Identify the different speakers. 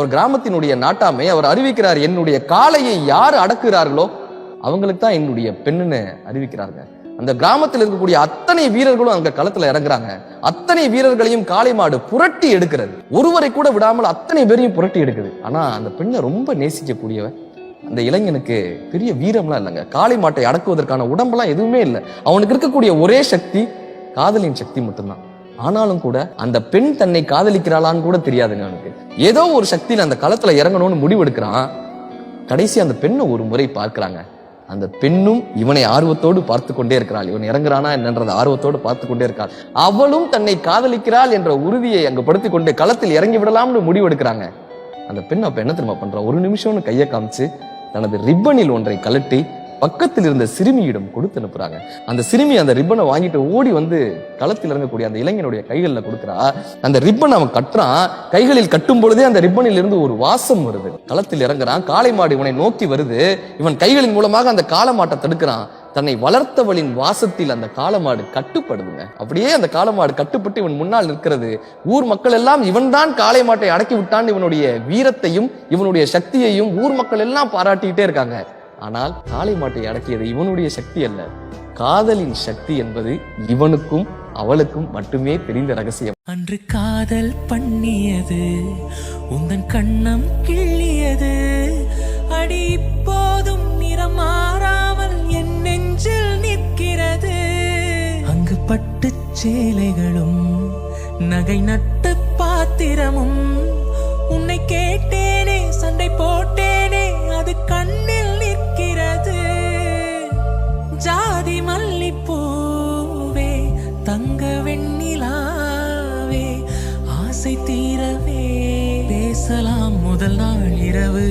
Speaker 1: ஒரு கிராமத்தினுடைய நாட்டாமை அவர் அறிவிக்கிறார், என்னுடைய காளையை யார் அடக்குகிறார்களோ அவங்களுக்கு தான் என்னுடைய பெண்ணுன்னு அறிவிக்கிறாங்க. அந்த கிராமத்தில் இருக்கக்கூடிய அத்தனை வீரர்களும் அங்க களத்துல இறங்குறாங்க. அத்தனை வீரர்களையும் காளை மாடு புரட்டி எடுக்கிறது. ஒருவரை கூட விடாமல் அத்தனை பேரையும் புரட்டி எடுக்குது. ஆனா அந்த பெண்ணை ரொம்ப நேசிக்கக்கூடியவன் அந்த இளைஞனுக்கு பெரிய வீரம்லாம் இல்லைங்க. காளை மாட்டை அடக்குவதற்கான உடம்பெல்லாம் எதுவுமே இல்லை. அவனுக்கு இருக்கக்கூடிய ஒரே சக்தி காதலின் சக்தி மட்டும்தான். ஆனாலும் கூட அந்த பெண் தன்னை காதலிக்கிறாளான்னு கூட தெரியாதுங்க அவனுக்கு. ஏதோ ஒரு சக்தியில அந்த களத்துல இறங்கணும்னு முடிவெடுக்கிறான். கடைசி அந்த பெண்ணை ஒரு முறை பார்க்கிறாங்க. அந்த பெண்ணும் இவனை ஆர்வத்தோடு பார்த்து கொண்டே இருக்கிறாள். இவன் இறங்குறானா என்னன்றத ஆர்வத்தோடு பார்த்து கொண்டே இருக்காள். அவளும் தன்னை காதலிக்கிறாள் என்ற உறுதியை அங்கு படுத்திக் கொண்டு களத்தில் இறங்கி விடலாம்னு முடிவெடுக்கிறாங்க. அந்த பெண் அப்ப என்ன தெரியுமா பண்றா, ஒரு நிமிஷம்னு கையை காமிச்சு தனது ரிப்பனில் ஒன்றை கலட்டி பக்கத்தில் இருந்த சிறுமியிடம் கொடுத்து அனுப்புறாங்க. அந்த சிறுமி அந்த ரிப்பனை வாங்கிட்டு ஓடி வந்து களத்தில் இறங்கக்கூடிய அந்த இளைஞனுடைய கைகளில் கொடுக்குறா. அந்த ரிப்பன் அவன் கட்டுறான். கைகளில் கட்டும் பொழுதே அந்த ரிப்பனில் இருந்து ஒரு வாசம் வருது. களத்தில் இறங்குறான். காளை மாடு இவனை நோக்கி வருது. இவன் கைகளின் மூலமாக அந்த காளை மாட்டை தடுக்கிறான். தன்னை வளர்த்தவளின் வாசத்தில் அந்த காளமாடு கட்டுப்படுதுங்க. அப்படியே அந்த காளமாடு கட்டுப்பட்டு இவன் முன்னால் நிற்கிறது. ஊர் மக்கள் எல்லாம் இவன் தான் காளை மாட்டை அடக்கி விட்டான் இவனுடைய வீரத்தையும் இவனுடைய சக்தியையும் ஊர் மக்கள் எல்லாம் பாராட்டிக்கிட்டே இருக்காங்க. ஆனால் காளை மாட்டை அடக்கியது இவனுடைய சக்தி அல்ல, காதலின் சக்தி என்பது இவனுக்கும் அவளுக்கும் மட்டுமே தெரிந்த ரகசியம்.
Speaker 2: அன்று காதல் பண்ணியது உந்தன் கண்ணம் கிள்ளியது, அடி இப்போதும் நிறம் மாறாமல் என் நெஞ்சில் நிற்கிறது. அங்கு பட்டு சேலைகளும் நகை நட்டு பாத்திரமும், உன்னை கேட்டேனே சண்டை போட்டேனே அது கண்ணில் நிற்கிறது. ஜாதி மல்லிப்பூவே தங்க வெண்ணிலாவே ஆசை தீரவே பேசலாம் முதல் நாள் இரவு.